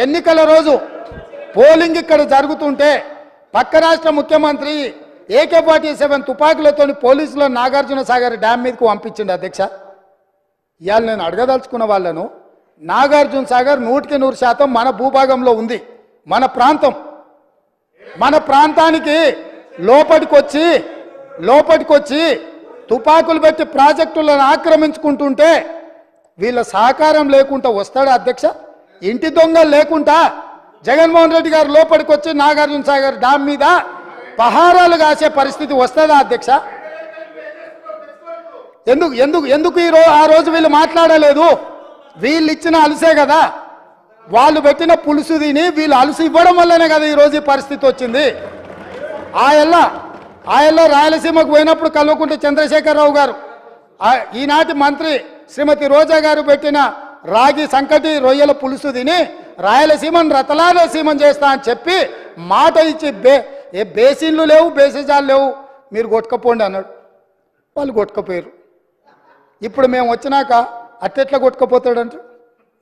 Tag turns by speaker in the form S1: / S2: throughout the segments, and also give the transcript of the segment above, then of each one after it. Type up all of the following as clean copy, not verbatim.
S1: ఎన్నికల రోజు పోలింగ్ ఇక్కడ జరుగుతుంటే పక్క రాష్ట్ర ముఖ్యమంత్రి AK-47 తుపాకులతో పోలీసులు నాగార్జున సాగర్ డ్యామ్ మీదకు పంపించిండు అధ్యక్ష. ఇవాళ నేను అడగదలుచుకున్న వాళ్ళను, నాగార్జున సాగర్ 100% మన భూభాగంలో ఉంది. మన ప్రాంతం, మన ప్రాంతానికి లోపటికొచ్చి తుపాకులు పెట్టి ప్రాజెక్టులను ఆక్రమించుకుంటుంటే వీళ్ళ సహకారం లేకుండా వస్తాడా అధ్యక్ష? ఇంటి దొంగలు లేకుండా జగన్మోహన్ రెడ్డి గారు లోపలికొచ్చి నాగార్జున సాగర్ డ్యామ్ మీద పహారాలు కాసే పరిస్థితి వస్తుందా అధ్యక్ష? ఎందుకు ఆ రోజు వీళ్ళు మాట్లాడలేదు? వీళ్ళు ఇచ్చిన అలసే కదా, వాళ్ళు పెట్టిన పులుసు తిని వీళ్ళు అలసి ఇవ్వడం వల్లనే కదా ఈరోజు ఈ పరిస్థితి వచ్చింది. ఆయల్లో రాయలసీమకు పోయినప్పుడు కల్వకుంట్ల చంద్రశేఖరరావు గారు, ఈనాటి మంత్రి శ్రీమతి రోజా గారు పెట్టిన రాగి సంకటి రొయ్యల పులుసు తిని రాయలసీమను రతలాలసీమం చేస్తా అని చెప్పి మాట ఇచ్చి బేసిన్లు లేవు, బేసిజాలు లేవు, మీరు కొట్టుకపోండి అన్నాడు. వాళ్ళు కొట్టుకపోయారు. ఇప్పుడు మేము వచ్చినాక అట్టెట్లా కొట్టుకపోతాడంట?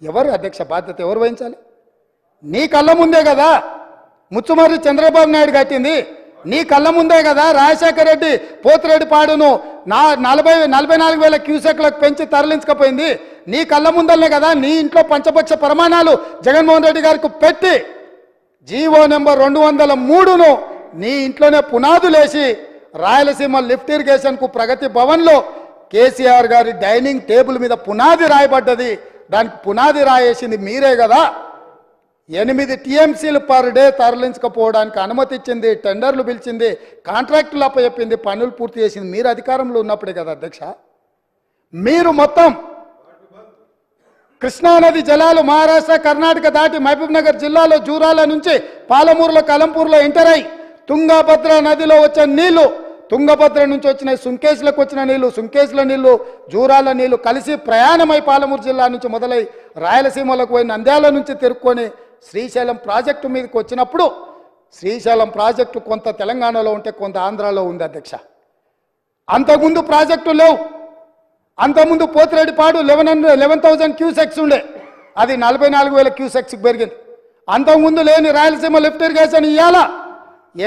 S1: ఎవరు అధ్యక్ష బాధ్యత ఎవరు వహించాలి? నీ కళ్ళ ముందే కదా ముచ్చుమర్రి చంద్రబాబు నాయుడు కట్టింది, నీ కళ్ళ ముందే కదా రాజశేఖర రెడ్డి పోతిరెడ్డిపాడును 44,000 క్యూసెక్లకు పెంచి తరలించకపోయింది, నీ కళ్ళ ముందలనే కదా నీ ఇంట్లో పంచపక్ష ప్రమాణాలు జగన్మోహన్ రెడ్డి గారికి పెట్టి జీవో నెంబర్ 203ను నీ ఇంట్లోనే పునాదులేసి రాయలసీమ లిఫ్ట్ ఇరిగేషన్కు ప్రగతి భవన్లో కేసీఆర్ గారి డైనింగ్ టేబుల్ మీద పునాది రాయబడ్డది. దానికి పునాది రాయేసింది మీరే కదా. 8 TMCలు పర్ డే తరలించకపోవడానికి అనుమతి ఇచ్చింది, టెండర్లు పిలిచింది, కాంట్రాక్టులు అప్పచెప్పింది, పనులు పూర్తి చేసింది మీరు అధికారంలో ఉన్నప్పుడే కదా అధ్యక్ష. మీరు మొత్తం కృష్ణానది జలాలు మహారాష్ట్ర కర్ణాటక దాటి మహబూబ్ నగర్ జిల్లాలో జూరాల నుంచి పాలమూరులో కలంపూర్లో ఎంటర్ అయి తుంగభద్ర నదిలో వచ్చే నీళ్లు, తుంగభద్ర నుంచి వచ్చిన సుంకేశ్లకు వచ్చిన నీళ్లు, సుంకేశ్ల నీళ్లు జూరాల నీళ్లు కలిసి ప్రయాణమై పాలమూరు జిల్లా నుంచి మొదలై రాయలసీమలకు పోయి నంద్యాల నుంచి తిరుక్కొని శ్రీశైలం ప్రాజెక్టు మీదకి వచ్చినప్పుడు శ్రీశైలం ప్రాజెక్టు కొంత తెలంగాణలో ఉంటే కొంత ఆంధ్రాలో ఉంది అధ్యక్ష. అంతకుముందు ప్రాజెక్టు లేవు. అంతకుముందు పోతిరెడ్డిపాడు 11,000 క్యూసెక్స్ ఉండే, అది 44,000 క్యూసెక్స్కి పెరిగింది. అంతకుముందు లేని రాయలసీమ లిఫ్ట్ ఇరిగేషన్ ఇవాళ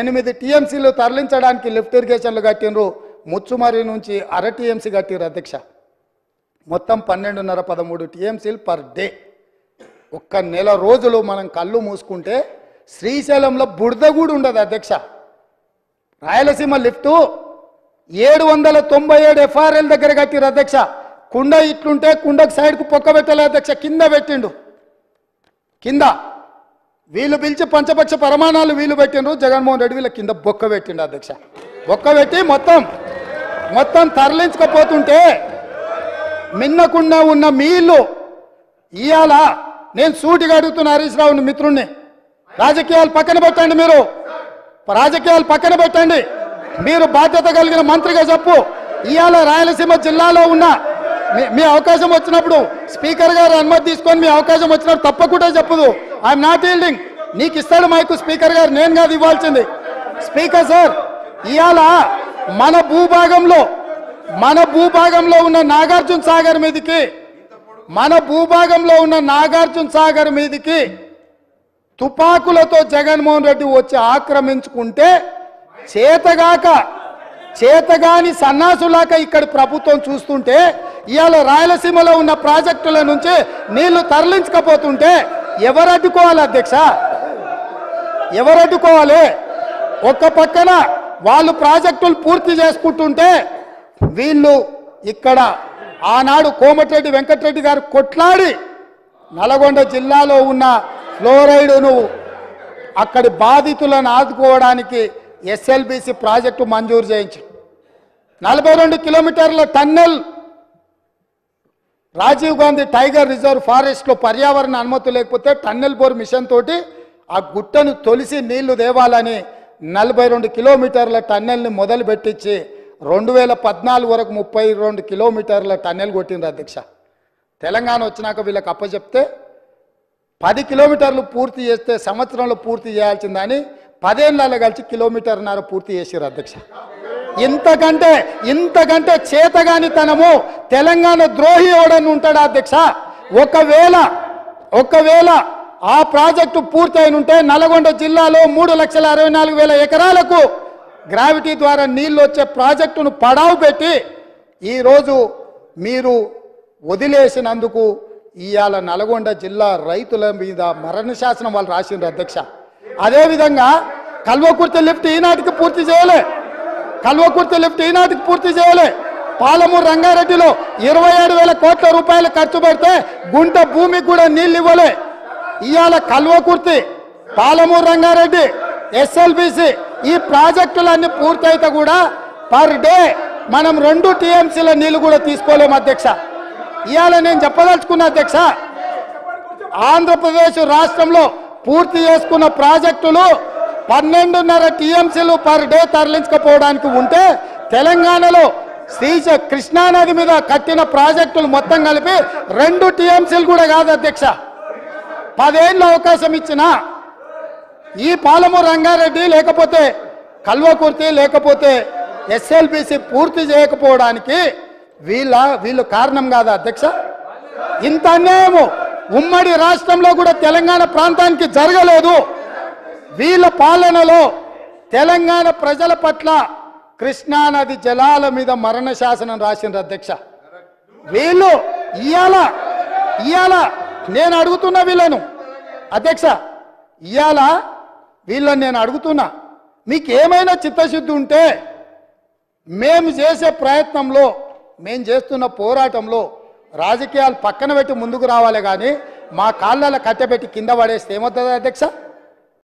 S1: 8 TMCలు తరలించడానికి లిఫ్ట్ ఇరిగేషన్లు కట్టినరు. ముచ్చుమర్రి నుంచి 1/2 TMC కట్టిరు అధ్యక్ష. మొత్తం 12.5-13 TMCలు పర్ డే. ఒక్క నెల రోజులు మనం కళ్ళు మూసుకుంటే శ్రీశైలంలో బురద కూడా ఉండదు అధ్యక్ష. రాయలసీమ లిఫ్టు 797 FRL దగ్గర కట్టిరు అధ్యక్ష. కుండ ఇట్లుంటే కుండకు సైడ్కు పొక్క పెట్టలే అధ్యక్ష, కింద పెట్టిండు. కింద వీళ్ళు పిలిచి పంచపక్ష ప్రమాణాలు వీళ్ళు పెట్టిండ్రు, జగన్మోహన్ రెడ్డి వీళ్ళ కింద బొక్క పెట్టిండు అధ్యక్ష. బొక్క పెట్టి మొత్తం తరలించకపోతుంటే మిన్నకుండా ఉన్న మీళ్ళు ఇవాళ నేను సూటిగా అడుగుతున్న హరీష్ రావుని మిత్రుణ్ణి, రాజకీయాలు పక్కన పెట్టండి, రాజకీయాలు పక్కన పెట్టండి, మీరు బాధ్యత కలిగిన మంత్రిగా చెప్పు. ఇవాళ రాయలసీమ జిల్లాలో ఉన్న మీ అవకాశం వచ్చినప్పుడు స్పీకర్ గారు అనుమతి తీసుకొని మీ అవకాశం వచ్చినప్పుడు తప్పకుండా చెప్పదు. I'm not yielding. నీకు ఇస్తాడు మైకు స్పీకర్ గారు, నేను కాదు ఇవ్వాల్సింది. స్పీకర్ సార్, ఇవాళ మన భూభాగంలో ఉన్న నాగార్జున సాగర్ మీదికి తుపాకులతో జగన్మోహన్ రెడ్డి వచ్చి ఆక్రమించుకుంటే చేతగాని సన్నాసులాక ఇక్కడ ప్రభుత్వం చూస్తుంటే ఇవాళ రాయలసీమలో ఉన్న ప్రాజెక్టుల నుంచి నీళ్లు తరలించకపోతుంటే ఎవరు అడ్డుకోవాలి అధ్యక్ష? ఎవరు అడ్డుకోవాలి? ఒక్క పక్కన వాళ్ళు ప్రాజెక్టులు పూర్తి చేసుకుంటుంటే వీళ్ళు ఇక్కడ ఆనాడు కోమటిరెడ్డి వెంకటరెడ్డి గారు కొట్లాడి నల్గొండ జిల్లాలో ఉన్న ఫ్లోరైడును అక్కడి బాధితులను ఆదుకోవడానికి SLBC ప్రాజెక్టు మంజూరు చేయించి 42 కిలోమీటర్ల tunnel Rajiv Gandhi tiger reserve ఫారెస్ట్లో పర్యావరణ అనుమతి లేకపోతే టన్నెల్ బోర్ మిషన్ తోటి ఆ గుట్టను తొలిసి నీళ్లు దేవాలని 42 కిలోమీటర్ల టన్నెల్ని మొదలు పెట్టించి 2014 వరకు 32 కిలోమీటర్ల టన్నెల్ కొట్టిండ్రు అధ్యక్ష. తెలంగాణ వచ్చినాక వీళ్ళకి అప్పచెప్తే 10 కిలోమీటర్లు పూర్తి చేస్తే సంవత్సరంలో పూర్తి చేయాల్సిందని 10 ఏళ్ళలో కలిసి 1.5 కిలోమీటర్ పూర్తి చేసారు అధ్యక్ష. ఇంతకంటే చేతగానితనము తెలంగాణ ద్రోహి ఎవడని ఉంటాడా అధ్యక్ష? ఒకవేళ ఆ ప్రాజెక్టు పూర్తయిన ఉంటే నల్గొండ జిల్లాలో 3,64,000 ఎకరాలకు గ్రావిటీ ద్వారా నీళ్లు వచ్చే ప్రాజెక్టును పడావు పెట్టి ఈరోజు మీరు వదిలేసినందుకు ఇవాళ నల్గొండ జిల్లా రైతుల మీద మరణ శాసనం వాళ్ళు రాసిండ్రు అధ్యక్ష. అదేవిధంగా కల్వకుర్తి లిఫ్ట్ ఈనాటికి పూర్తి చేయలే, కల్వకుర్తి లిఫ్ట్ ఈనాటికి పూర్తి చేయలే. పాలమూరు రంగారెడ్డిలో 27,000 కోట్ల రూపాయలు ఖర్చు పెడితే గుంట భూమికి కూడా నీళ్ళు ఇవ్వలే. ఇవాళ కల్వకుర్తి, పాలమూరు రంగారెడ్డి, ఎస్ఎల్బిసి ఈ ప్రాజెక్టులన్నీ పూర్తయితే కూడా పర్ డే మనం 2 టీఎంసీల నీళ్లు కూడా తీసుకోలేము అధ్యక్ష. ఇవాళ నేను చెప్పదలుచుకున్న అధ్యక్ష, ఆంధ్రప్రదేశ్ రాష్ట్రంలో పూర్తి చేసుకున్న ప్రాజెక్టులు 12.5 టీఎంసీలు పర్ డే తరలించకపోవడానికి ఉంటే తెలంగాణలో కృష్ణానది మీద కట్టిన ప్రాజెక్టులు మొత్తం కలిపి 2 టీఎంసీలు కూడా కాదు అధ్యక్ష. 10 ఏళ్ళ అవకాశం ఇచ్చిన ఈ పాలమూరు రంగారెడ్డి లేకపోతే కల్వకుర్తి లేకపోతే ఎస్ఎల్బిసి పూర్తి చేయకపోవడానికి వీళ్ళు కారణం కాదా అధ్యక్ష? ఇంత అన్యాయము ఉమ్మడి రాష్ట్రంలో కూడా తెలంగాణ ప్రాంతానికి జరగలేదు. వీళ్ళ పాలనలో తెలంగాణ ప్రజల పట్ల కృష్ణానది జలాల మీద మరణ శాసనం రాసిండ్రు అధ్యక్ష. వీళ్ళు ఇయాల నేను అడుగుతున్నా వీళ్ళను అధ్యక్ష, ఇయాల వీళ్ళని నేను అడుగుతున్నా, మీకు ఏమైనా చిత్తశుద్ధి ఉంటే మేము చేసే ప్రయత్నంలో, మేము చేస్తున్న పోరాటంలో రాజకీయాలు పక్కన పెట్టి ముందుకు రావాలి, కానీ మా కాళ్ళలో కట్టెపెట్టి కింద పడేస్తే ఏమవుతుంది అధ్యక్ష?